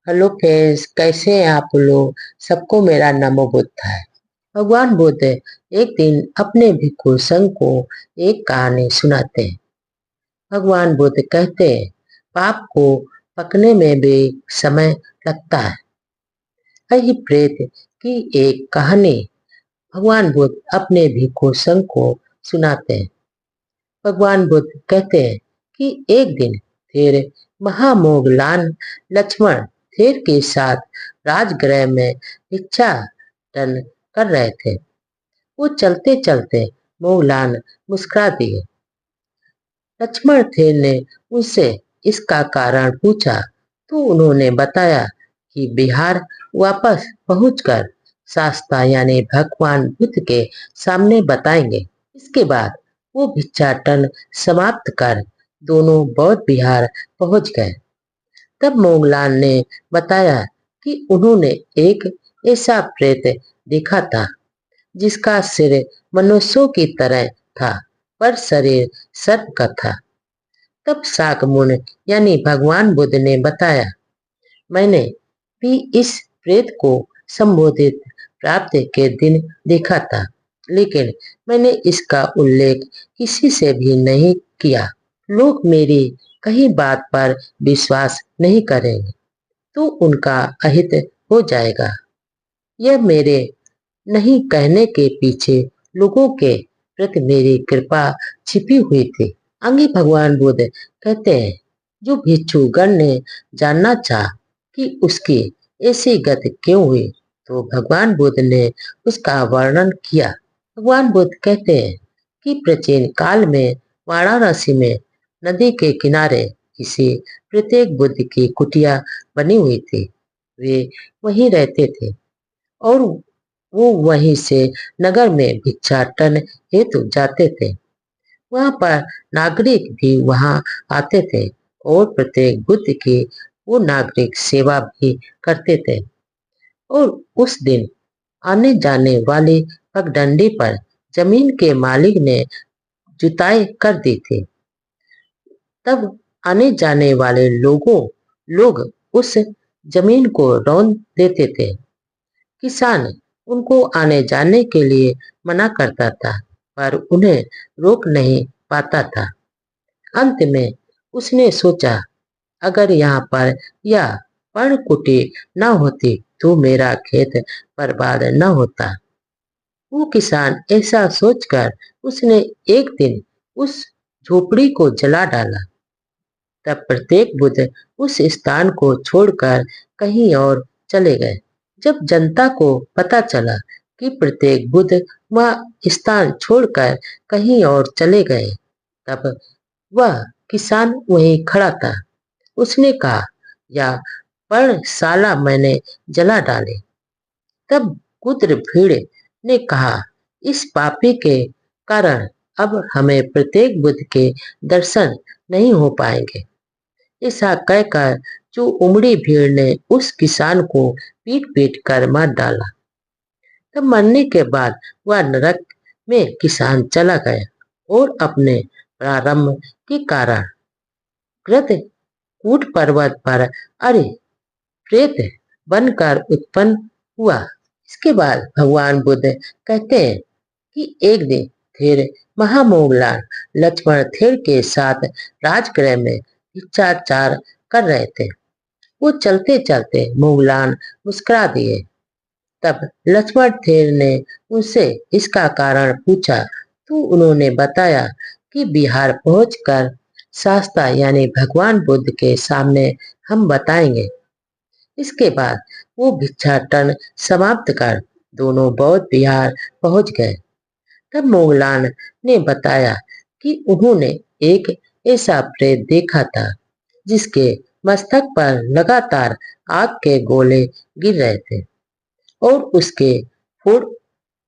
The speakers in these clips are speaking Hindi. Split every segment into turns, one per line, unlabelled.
हेलो फ्रेंड्स, कैसे हैं आप लोग। सबको मेरा नमो बुद्ध है। भगवान बुद्ध एक दिन अपने भिक्षु संघ को एक कहानी सुनाते हैं। भगवान बुद्ध कहते हैं, पाप को पकने में भी समय लगता है। वही प्रेत की एक कहानी भगवान बुद्ध अपने भिक्षु संघ को सुनाते हैं। भगवान बुद्ध कहते हैं कि एक दिन फिर महामोगलान लक्ष्मण थेर के साथ राजगृह में भिक्षाटन कर रहे थे। वो चलते चलते मोगलान मुस्कुरा दिए। लक्ष्मण थेर ने उनसे इसका कारण पूछा तो उन्होंने बताया कि बिहार वापस पहुंचकर शास्ता यानी भगवान बुद्ध के सामने बताएंगे। इसके बाद वो भिक्षाटन समाप्त कर दोनों बौद्ध विहार पहुंच गए। तब मोगलान ने बताया कि उन्होंने एक ऐसा प्रेत देखा था जिसका सिर मनुष्यों की तरह था पर शरीर सर्प का था। तब शाकमुनि यानी भगवान बुद्ध ने बताया, मैंने भी इस प्रेत को संबोधित प्राप्ति के दिन देखा था, लेकिन मैंने इसका उल्लेख किसी से भी नहीं किया। लोग मेरी कही बात पर विश्वास नहीं करेंगे तो उनका अहित हो जाएगा। यह मेरे नहीं कहने के पीछे लोगों के प्रति मेरी कृपा छिपी हुई थी। आगे भगवान बुद्ध कहते हैं, जो भिक्षुगण ने जानना चाहा कि उसकी ऐसी गति क्यों हुई तो भगवान बुद्ध ने उसका वर्णन किया। भगवान बुद्ध कहते हैं कि प्राचीन काल में वाराणसी में नदी के किनारे किसी प्रत्येक बुद्ध की कुटिया बनी हुई थी। वे वहीं रहते थे और वो वहीं से नगर में भिक्षाटन हेतु जाते थे। वहां पर नागरिक भी वहां आते थे और प्रत्येक बुद्ध की वो नागरिक सेवा भी करते थे। और उस दिन आने जाने वाली पगडंडी पर जमीन के मालिक ने जुताई कर दी थी। तब आने जाने वाले लोग उस जमीन को रौंद देते थे। किसान उनको आने जाने के लिए मना करता था पर उन्हें रोक नहीं पाता था। अंत में उसने सोचा, अगर यहाँ पर यह पर्णकुटी न होती तो मेरा खेत बर्बाद न होता। वो किसान ऐसा सोचकर उसने एक दिन उस झोपड़ी को जला डाला। तब प्रत्येक बुद्ध उस स्थान को छोड़कर कहीं और चले गए। जब जनता को पता चला कि प्रत्येक बुद्ध वह स्थान छोड़कर कहीं और चले गए, तब वह किसान वहीं खड़ा था। उसने कहा, यह पर्णशाला मैंने जला डाली। तब कुद्र भीड़ ने कहा, इस पापी के कारण अब हमें प्रत्येक बुद्ध के दर्शन नहीं हो पाएंगे। ऐसा कहकर जो उमड़ी भीड़ ने उस किसान को पीट पीट कर मार डाला। तब मरने के बाद वह नरक में किसान चला गया और अपने प्रारंभ के कारण कृत कूट पर्वत पर अरे प्रेत बनकर उत्पन्न हुआ। इसके बाद भगवान बुद्ध कहते हैं कि एक दिन फिर महामोगलान लक्ष्मण थेर के साथ राजगृह में भिक्षाचार कर रहे थे। वो चलते चलते मोगलान मुस्कुरा दिए। तब लक्ष्मण थेर ने उनसे इसका कारण पूछा तो उन्होंने बताया कि बिहार पहुंचकर शास्ता यानी भगवान बुद्ध के सामने हम बताएंगे। इसके बाद वो भिक्षाटन समाप्त कर दोनों बौद्ध विहार पहुंच गए। तब मोगलान ने बताया कि उन्होंने एक ऐसा प्रेत देखा था जिसके मस्तक पर लगातार आग के गोले गिर रहे थे और उसके फोड़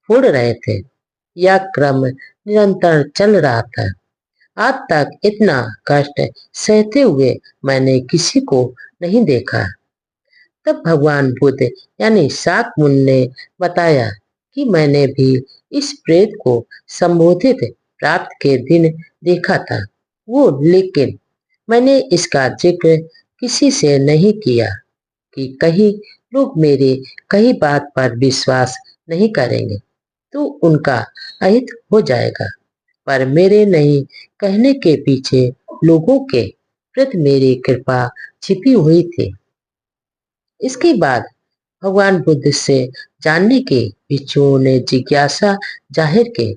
फोड़ रहे थे। यह क्रम निरंतर चल रहा था। आज तक इतना कष्ट सहते हुए मैंने किसी को नहीं देखा। तब भगवान बुद्ध यानी शाकमुनि ने बताया कि मैंने भी इस प्रेत को संबोधित प्राप्त के दिन देखा था वो, लेकिन मैंने इसका जिक्र किसी से नहीं किया कि कहीं लोग मेरे कही बात पर विश्वास नहीं करेंगे तो उनका अहित हो जाएगा। पर मेरे नहीं कहने के पीछे लोगों के प्रति मेरी कृपा छिपी हुई थी। इसके बाद भगवान बुद्ध से जानने के भिक्षुओं ने जिज्ञासा जाहिर की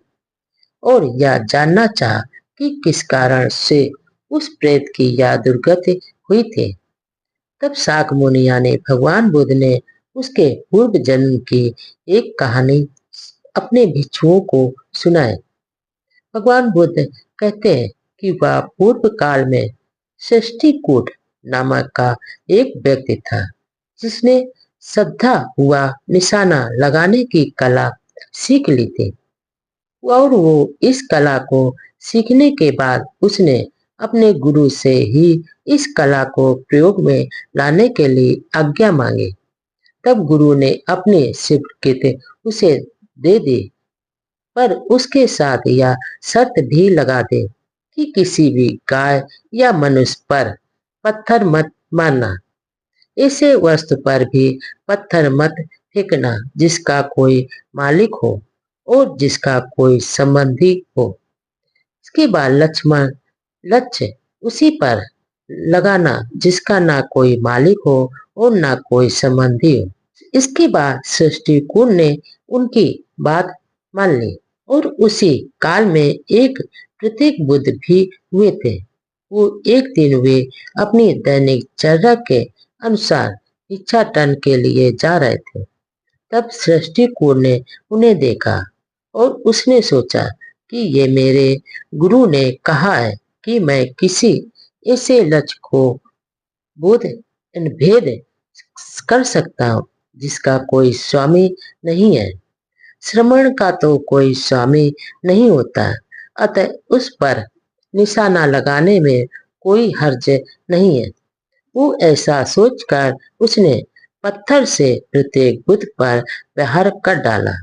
और यह जानना चाहा कि किस कारण से उस प्रेत की यह दुर्गति हुई थी। तब शाक मुनिया ने भगवान बुद्ध ने उसके पूर्व जन्म की एक कहानी अपने भिक्षुओं को सुनाई। भगवान बुद्ध कहते हैं कि वह पूर्व काल में षष्टिकूट नामक का एक व्यक्ति था जिसने श्रद्धा हुआ निशाना लगाने की कला सीख ली थी और वो इस कला को सीखने के बाद उसने अपने गुरु से ही इस कला को प्रयोग में लाने के लिए आज्ञा मांगी। तब गुरु ने अपनी स्वीकृति उसे दे दी, पर उसके साथ यह शर्त भी लगा दे कि किसी भी गाय या मनुष्य पर पत्थर मत मारना। ऐसे वस्तु पर भी पत्थर मत फेंकना जिसका कोई मालिक हो और जिसका कोई संबंधी हो। इसके बाद लक्ष्मण लक्ष्य उसी पर लगाना जिसका ना कोई मालिक हो और ना कोई संबंधी हो। इसके बाद सृष्टिकूट ने उनकी बात मान ली और उसी काल में एक प्रत्येक बुद्ध भी हुए थे। वो एक दिन वे अपनी दैनिक चर्या के अनुसार भिक्षाटन के लिए जा रहे थे। तब सृष्टिकूट ने उन्हें देखा और उसने सोचा कि ये मेरे गुरु ने कहा है कि मैं किसी ऐसे लक्ष्य को बोध भेद कर सकता हूँ जिसका कोई स्वामी नहीं है। श्रमण का तो कोई स्वामी नहीं होता, अतः उस पर निशाना लगाने में कोई हर्ज नहीं है। वो ऐसा सोचकर उसने पत्थर से प्रत्येक बुद्ध पर प्रहार कर डाला।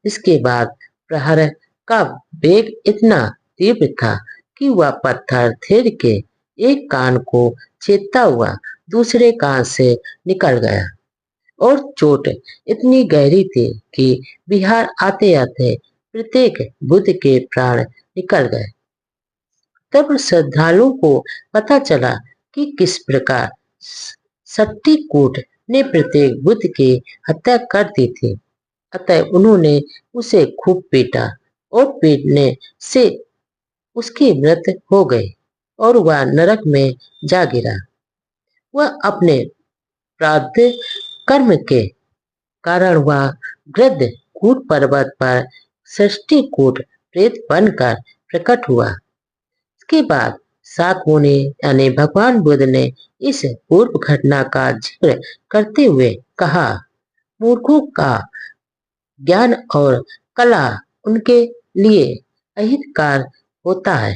इसके बाद प्रहार का वेग इतना तीव्र था कि वह पत्थर थेर के एक कान को छेदता हुआ दूसरे कान से निकल गया और चोट इतनी गहरी थी कि बिहार आते आते प्रत्येक बुद्ध के प्राण निकल गए। तब श्रद्धालुओं को पता चला कि किस प्रकार सट्टिकूट ने प्रत्येक बुद्ध की हत्या कर दी थी। अतः उन्होंने उसे खूब पीटा और पीटने से उसकी मृत्यु हो गई और वह नरक में जा गिरा। वह अपने प्रारब्ध कर्म के कारण वह गृध्र कूट पर्वत पर षष्टिकूट प्रेत बनकर प्रकट हुआ। इसके बाद शाक मुनि यानी भगवान बुद्ध ने इस पूर्व घटना का जिक्र करते हुए कहा, मूर्खों का ज्ञान और कला उनके लिए अहितकार होता है।